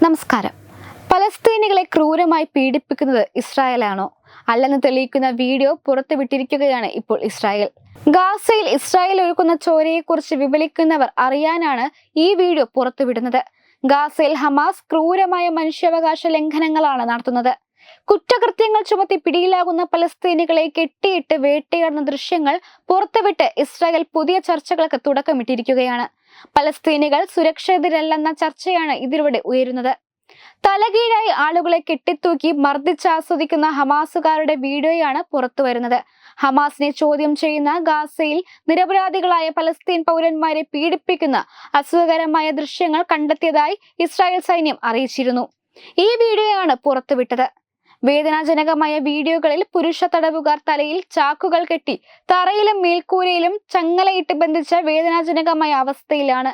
നമസ്കാരം. പലസ്തീനികളെ ക്രൂരമായി പീഡിപ്പിക്കുന്നത് ഇസ്രായേലാണോ അല്ലെന്ന് തെളിയിക്കുന്ന വീഡിയോ പുറത്തുവിട്ടിരിക്കുകയാണ് ഇപ്പോൾ ഇസ്രായേൽ. ഗാസയിൽ ഇസ്രായേൽ ഒരുക്കുന്ന ചോരയെക്കുറിച്ച് വിവരിക്കുന്നവർ അറിയാനാണ് ഈ വീഡിയോ പുറത്തുവിടുന്നത്. ഗാസയിൽ ഹമാസ് ക്രൂരമായ മനുഷ്യാവകാശ ലംഘനങ്ങളാണ് നടത്തുന്നത്. കുറ്റകൃത്യങ്ങൾ ചുമത്തി പിടിയിലാകുന്ന പലസ്തീനികളെ കെട്ടിയിട്ട് വേട്ടയാടുന്ന ദൃശ്യങ്ങൾ പുറത്തുവിട്ട് ഇസ്രായേൽ പുതിയ ചർച്ചകൾക്ക് തുടക്കമിട്ടിരിക്കുകയാണ്. പലസ്തീനികൾ സുരക്ഷിതരല്ലെന്ന ചർച്ചയാണ് ഇതിലൂടെ ഉയരുന്നത്. തലകീഴായി ആളുകളെ കെട്ടിത്തൂക്കി മർദ്ദിച്ചാസ്വദിക്കുന്ന ഹമാസുകാരുടെ വീഡിയോയാണ് പുറത്തുവരുന്നത്. ഹമാസിനെ ചോദ്യം ചെയ്യുന്ന ഗാസയിൽ നിരപരാധികളായ പലസ്തീൻ പൗരന്മാരെ പീഡിപ്പിക്കുന്ന അസുഖകരമായ ദൃശ്യങ്ങൾ കണ്ടെത്തിയതായി ഇസ്രായേൽ സൈന്യം അറിയിച്ചിരുന്നു. ഈ വീഡിയോയാണ് പുറത്തുവിട്ടത്. വേദനാജനകമായ വീഡിയോകളിൽ പുരുഷ തടവുകാർ തലയിൽ ചാക്കുകൾ കെട്ടി തറയിലും മേൽക്കൂരയിലും ചങ്ങലയിട്ട് ബന്ധിച്ച വേദനാജനകമായ അവസ്ഥയിലാണ്.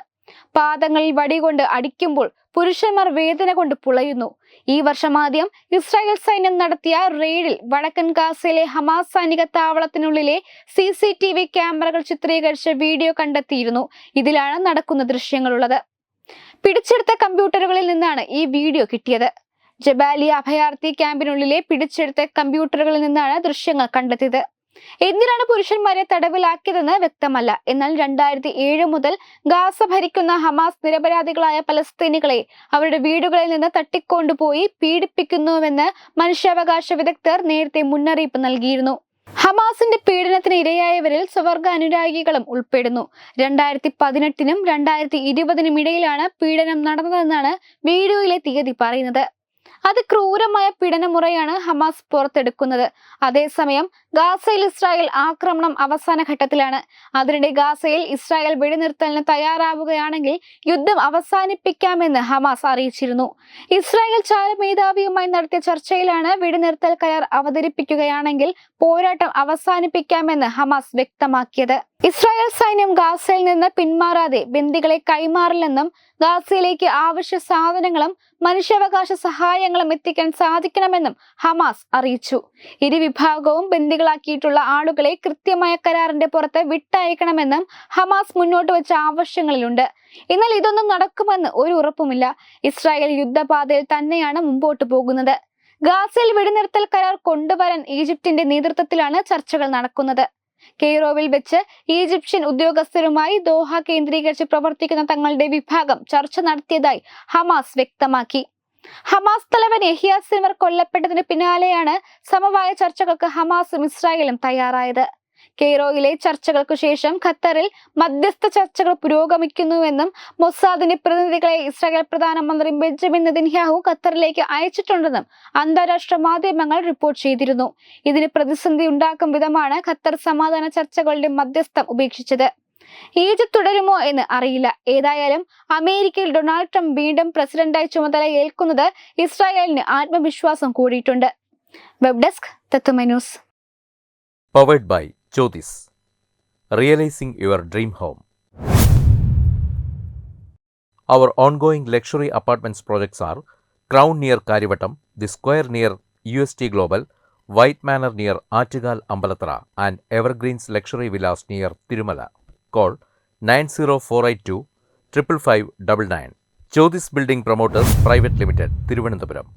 പാദങ്ങളിൽ വടികൊണ്ട് അടിക്കുമ്പോൾ പുരുഷന്മാർ വേദന കൊണ്ട് പുളയുന്നു. ഈ വർഷം ആദ്യം ഇസ്രായേൽ സൈന്യം നടത്തിയ റെയ്ഡിൽ വടക്കൻ ഗാസയിലെ ഹമാസ് സൈനിക താവളത്തിനുള്ളിലെ CCTV ക്യാമറകൾ ചിത്രീകരിച്ച വീഡിയോ കണ്ടെത്തിയിരുന്നു. ഇതിലാണ് നടക്കുന്ന ദൃശ്യങ്ങളുള്ളത്. പിടിച്ചെടുത്ത കമ്പ്യൂട്ടറുകളിൽ നിന്നാണ് ഈ വീഡിയോ കിട്ടിയത്. ജബാലിയ അഭയാർത്ഥി ക്യാമ്പിനുള്ളിലെ പിടിച്ചെടുത്ത കമ്പ്യൂട്ടറുകളിൽ നിന്നാണ് ദൃശ്യങ്ങൾ കണ്ടെത്തിയത്. എന്തിനാണ് പുരുഷന്മാരെ തടവിലാക്കിയതെന്ന് വ്യക്തമല്ല. എന്നാൽ 2007 മുതൽ ഗാസ ഭരിക്കുന്ന ഹമാസ് നിരപരാധികളായ പലസ്തീനികളെ അവരുടെ വീടുകളിൽ നിന്ന് തട്ടിക്കൊണ്ടുപോയി പീഡിപ്പിക്കുന്നുവെന്ന് മനുഷ്യാവകാശ വിദഗ്ധർ നേരത്തെ മുന്നറിയിപ്പ് നൽകിയിരുന്നു. ഹമാസിന്റെ പീഡനത്തിന് ഇരയായവരിൽ സ്വവർഗ അനുരാഗികളും ഉൾപ്പെടുന്നു. 2018-നും 2020-നും ഇടയിലാണ് പീഡനം നടന്നതെന്നാണ് വീഡിയോയിലെ തീയതി പറയുന്നത്. ക്രൂരമായ പീഡനമുറയാണ് ഹമാസ് പുറത്തെടുക്കുന്നത്. അതേസമയം ഗാസയിൽ ഇസ്രായേൽ ആക്രമണം അവസാന ഘട്ടത്തിലാണ്. അതിനിടെ ഗാസയിൽ ഇസ്രായേൽ വെടിനിർത്തലിന് തയ്യാറാവുകയാണെങ്കിൽ യുദ്ധം അവസാനിപ്പിക്കാമെന്ന് ഹമാസ് അറിയിച്ചിരുന്നു. ഇസ്രായേൽ ചാരമേധാവിയുമായി നടത്തിയ ചർച്ചയിലാണ് വെടിനിർത്തൽ കരാർ അവതരിപ്പിക്കുകയാണെങ്കിൽ പോരാട്ടം അവസാനിപ്പിക്കാമെന്ന് ഹമാസ് വ്യക്തമാക്കിയത്. ഇസ്രായേൽ സൈന്യം ഗാസയിൽ നിന്ന് പിന്മാറാതെ ബന്ദികളെ കൈമാറില്ലെന്നും ഗാസയിലേക്ക് ആവശ്യ സാധനങ്ങളും മനുഷ്യാവകാശ സഹായങ്ങളും എത്തിക്കാൻ സാധിക്കണമെന്നും ഹമാസ് അറിയിച്ചു. ഇരുവിഭാഗവും ബന്ദികളാക്കിയിട്ടുള്ള ആളുകളെ കൃത്യമായ കരാറിന്റെ പുറത്ത് വിട്ടയക്കണമെന്നും ഹമാസ് മുന്നോട്ട് വെച്ച ആവശ്യങ്ങളിലുണ്ട്. എന്നാൽ ഇതൊന്നും നടക്കുമെന്ന് ഒരു ഉറപ്പുമില്ല. ഇസ്രായേൽ യുദ്ധപാതയിൽ തന്നെയാണ് മുമ്പോട്ട് പോകുന്നത്. ഗാസയിൽ വെടിനിർത്തൽ കരാർ കൊണ്ടുവരാൻ ഈജിപ്തിന്റെ നേതൃത്വത്തിലാണ് ചർച്ചകൾ നടക്കുന്നത്. കെയ്റോവിൽ വെച്ച് ഈജിപ്ഷ്യൻ ഉദ്യോഗസ്ഥരുമായി ദോഹ കേന്ദ്രീകരിച്ച് പ്രവർത്തിക്കുന്ന തങ്ങളുടെ വിഭാഗം ചർച്ച നടത്തിയതായി ഹമാസ് വ്യക്തമാക്കി. ഹമാസ് തലവൻ യഹിയ സിൻവർ കൊല്ലപ്പെട്ടതിന് പിന്നാലെയാണ് സമവായ ചർച്ചകൾക്ക് ഹമാസും ഇസ്രായേലും തയ്യാറായത്. കെയ്റോയിലെ ചർച്ചകൾക്കു ശേഷം ഖത്തറിൽ മധ്യസ്ഥ ചർച്ചകൾ പുരോഗമിക്കുന്നുവെന്നും മൊസാദിന്റെ പ്രതിനിധികളെ ഇസ്രായേൽ പ്രധാനമന്ത്രി ബെഞ്ചമിൻ നെതന്യാഹു ഖത്തറിലേക്ക് അയച്ചിട്ടുണ്ടെന്നും അന്താരാഷ്ട്ര മാധ്യമങ്ങൾ റിപ്പോർട്ട് ചെയ്തിരുന്നു. ഇതിന് പ്രതിസന്ധി ഉണ്ടാക്കും വിധമാണ് ഖത്തർ സമാധാന ചർച്ചകളുടെ മധ്യസ്ഥം ഉപേക്ഷിച്ചത്. ഈജിപ്ത് തുടരുമോ എന്ന് അറിയില്ല. ഏതായാലും അമേരിക്കയിൽ ഡൊണാൾഡ് ട്രംപ് വീണ്ടും പ്രസിഡന്റായി ചുമതല ഏൽക്കുന്നത് ഇസ്രായേലിന് ആത്മവിശ്വാസം കൂടിയിട്ടുണ്ട്. Web desk Tatwamayi news. Powered by Jyotis. Realizing your dream home. Our ongoing luxury apartments projects are Crown near Karivattam, The Square near UST Global, White Manor near Aattugal Ambalathara, and Evergreens Luxury Villas near Tirumala. Call 90482 55599. Jyotis Building Promoters Private Limited, Thiruvananthapuram.